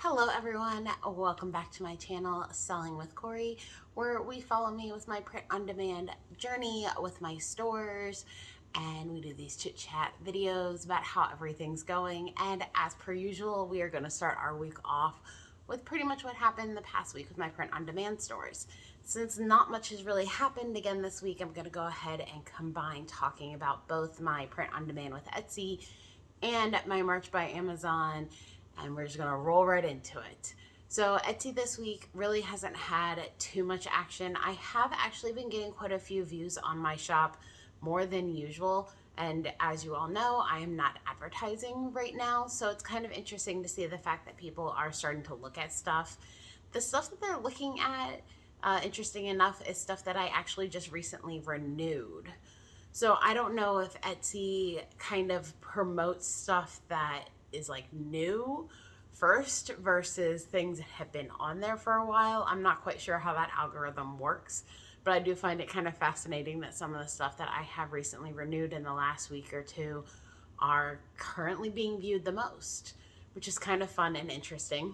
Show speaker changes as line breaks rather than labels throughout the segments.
Hello everyone, welcome back to my channel, Selling with Corey, where we follow me with my print-on-demand journey with my stores, and we do these chit-chat videos about how everything's going. And as per usual, we are going to start our week off with pretty much what happened the past week with my print-on-demand stores. Since not much has really happened again this week, I'm going to go ahead and combine talking about both my print-on-demand with Etsy and my merch by Amazon, and we're just gonna roll right into it. So Etsy this week really hasn't had too much action. I have actually been getting quite a few views on my shop, more than usual. And as you all know, I am not advertising right now. So it's kind of interesting to see the fact that people are starting to look at stuff. The stuff that they're looking at, interesting enough, is stuff that I actually just recently renewed. So I don't know if Etsy kind of promotes stuff that is like new first versus things that have been on there for a while. I'm not quite sure how that algorithm works, but I do find it kind of fascinating that some of the stuff that I have recently renewed in the last week or two are currently being viewed the most, which is kind of fun and interesting.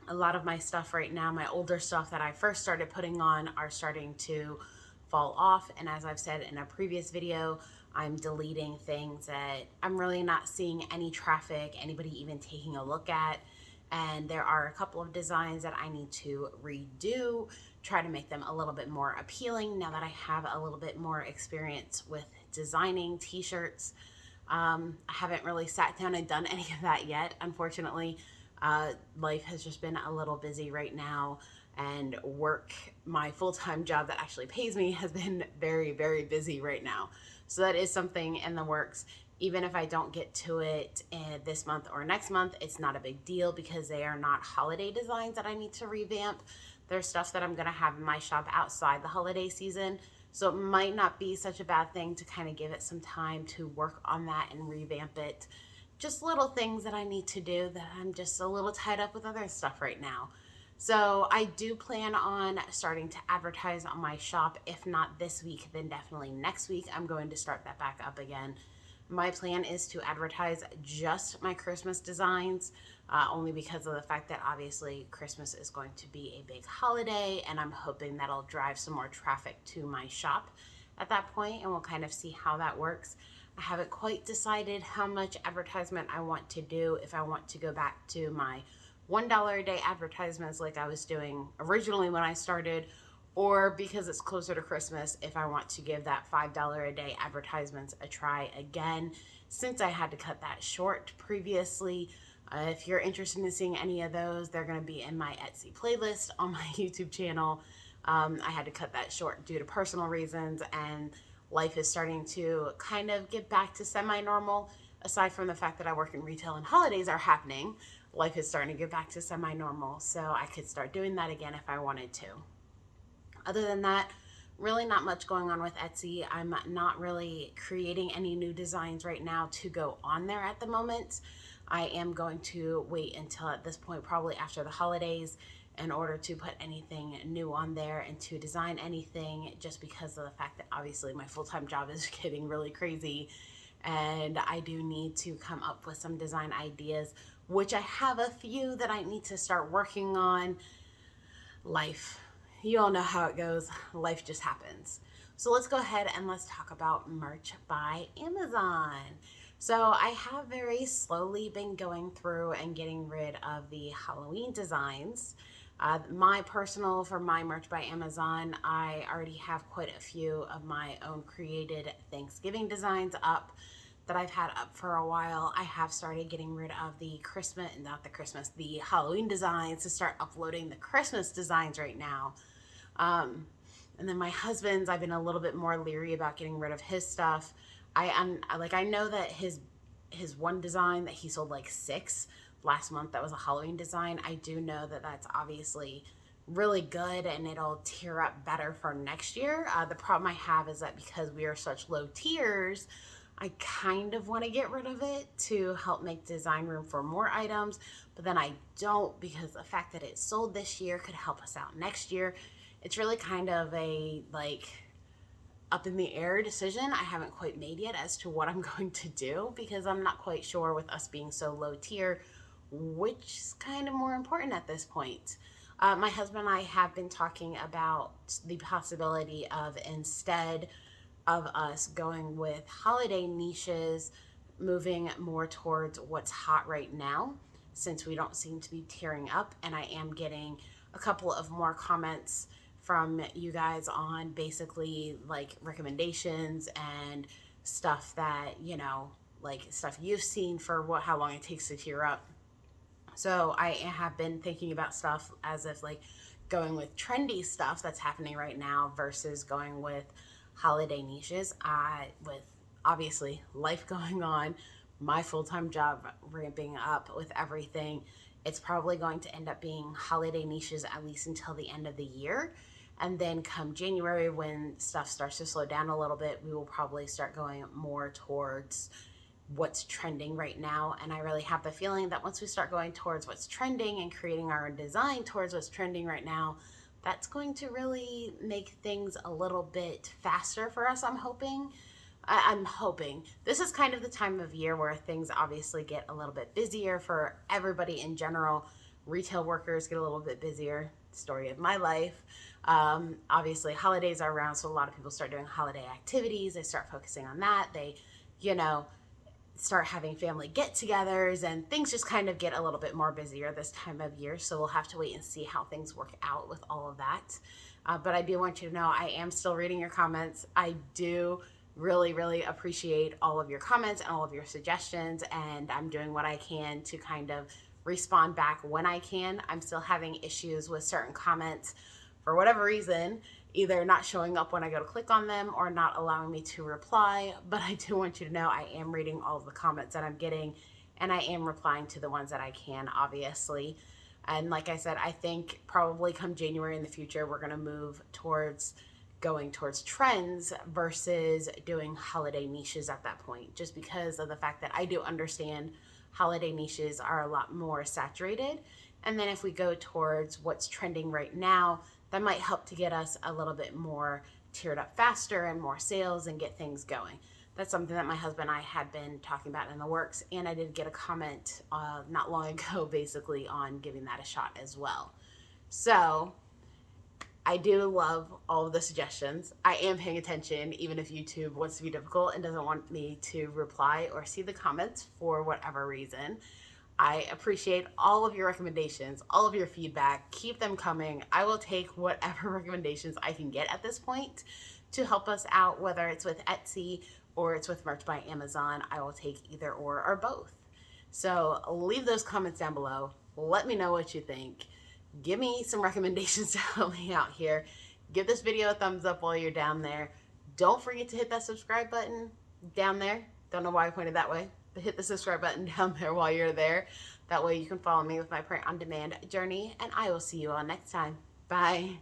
A lot of my stuff right now, my older stuff that I first started putting on, are starting to fall off. And as I've said in a previous video, I'm deleting things that I'm really not seeing any traffic, anybody even taking a look at. And there are a couple of designs that I need to redo, try to make them a little bit more appealing now that I have a little bit more experience with designing t-shirts. I haven't really sat down and done any of that yet, unfortunately. Life has just been a little busy right now, and work, my full-time job that actually pays me, has been very, very busy right now. So that is something in the works. Even if I don't get to it this month or next month, it's not a big deal because they are not holiday designs that I need to revamp. There's stuff that I'm gonna have in my shop outside the holiday season. So it might not be such a bad thing to kind of give it some time to work on that and revamp it. Just little things that I need to do that I'm just a little tied up with other stuff right now. So I do plan on starting to advertise on my shop. If not this week, then definitely next week. I'm going to start that back up again. My plan is to advertise just my Christmas designs, only because of the fact that obviously Christmas is going to be a big holiday, and I'm hoping that'll drive some more traffic to my shop at that point, and we'll kind of see how that works. I haven't quite decided how much advertisement I want to do, if I want to go back to my $1 a day advertisements like I was doing originally when I started, or because it's closer to Christmas, if I want to give that $5 a day advertisements a try again, since I had to cut that short previously. If you're interested in seeing any of those, they're going to be in my Etsy playlist on my YouTube channel. I had to cut that short due to personal reasons, and life is starting to kind of get back to semi-normal. Aside from the fact that I work in retail and holidays are happening, life is starting to get back to semi-normal, so I could start doing that again if I wanted to. Other than that, really not much going on with Etsy. I'm not really creating any new designs right now to go on there at the moment. I am going to wait until, at this point, probably after the holidays, in order to put anything new on there and to design anything, just because of the fact that obviously my full-time job is getting really crazy, and I do need to come up with some design ideas, which I have a few that I need to start working on. Life, you all know how it goes. Life just happens. So let's go ahead and let's talk about merch by Amazon. So I have very slowly been going through and getting rid of the Halloween designs. For my merch by Amazon, I already have quite a few of my own created Thanksgiving designs up that I've had up for a while. I have started getting rid of the Halloween designs to start uploading the Christmas designs right now. And then my husband's, I've been a little bit more leery about getting rid of his stuff. I know that his one design that he sold like 6 last month, that was a Halloween design. I do know that that's obviously really good and it'll tier up better for next year. The problem I have is that because we are such low tiers, I kind of want to get rid of it to help make design room for more items, but then I don't, because the fact that it sold this year could help us out next year. It's really kind of a up in the air decision I haven't quite made yet as to what I'm going to do, because I'm not quite sure, with us being so low tier, which is kind of more important at this point. My husband and I have been talking about the possibility of, instead of us going with holiday niches, moving more towards what's hot right now, since we don't seem to be tearing up. And I am getting a couple of more comments from you guys on basically like recommendations and stuff that, like stuff you've seen for how long it takes to tear up. So I have been thinking about stuff as if like going with trendy stuff that's happening right now versus going with holiday niches. With obviously life going on, my full time job ramping up with everything, it's probably going to end up being holiday niches at least until the end of the year. And then come January, when stuff starts to slow down a little bit, we will probably start going more towards what's trending right now. And I really have the feeling that once we start going towards what's trending and creating our design towards what's trending right now, that's going to really make things a little bit faster for us. I'm hoping. I'm hoping. This is kind of the time of year where things obviously get a little bit busier for everybody in general. Retail workers get a little bit busier. Story of my life. Obviously, holidays are around, so a lot of people start doing holiday activities. They start focusing on that. They, you know, start having family get-togethers, and things just kind of get a little bit more busier this time of year. So we'll have to wait and see how things work out with all of that. But I do want you to know I am still reading your comments. I do really, really appreciate all of your comments and all of your suggestions, and I'm doing what I can to kind of respond back when I can. I'm still having issues with certain comments for whatever reason, either not showing up when I go to click on them or not allowing me to reply. But I do want you to know I am reading all of the comments that I'm getting, and I am replying to the ones that I can, obviously. And like I said, I think probably come January in the future, we're going to move towards going towards trends versus doing holiday niches at that point, just because of the fact that I do understand holiday niches are a lot more saturated. And then if we go towards what's trending right now, that might help to get us a little bit more tiered up faster and more sales and get things going. That's something that my husband and I had been talking about in the works, and I did get a comment not long ago basically on giving that a shot as well. So I do love all of the suggestions. I am paying attention, even if YouTube wants to be difficult and doesn't want me to reply or see the comments for whatever reason. I appreciate all of your recommendations, all of your feedback. Keep them coming. I will take whatever recommendations I can get at this point to help us out, whether it's with Etsy or it's with Merch by Amazon. I will take either or both. So leave those comments down below. Let me know what you think. Give me some recommendations to help me out here. Give this video a thumbs up while you're down there. Don't forget to hit that subscribe button down there. Don't know why I pointed that way, but hit the subscribe button down there while you're there. That way you can follow me with my print on demand journey, and I will see you all next time. Bye.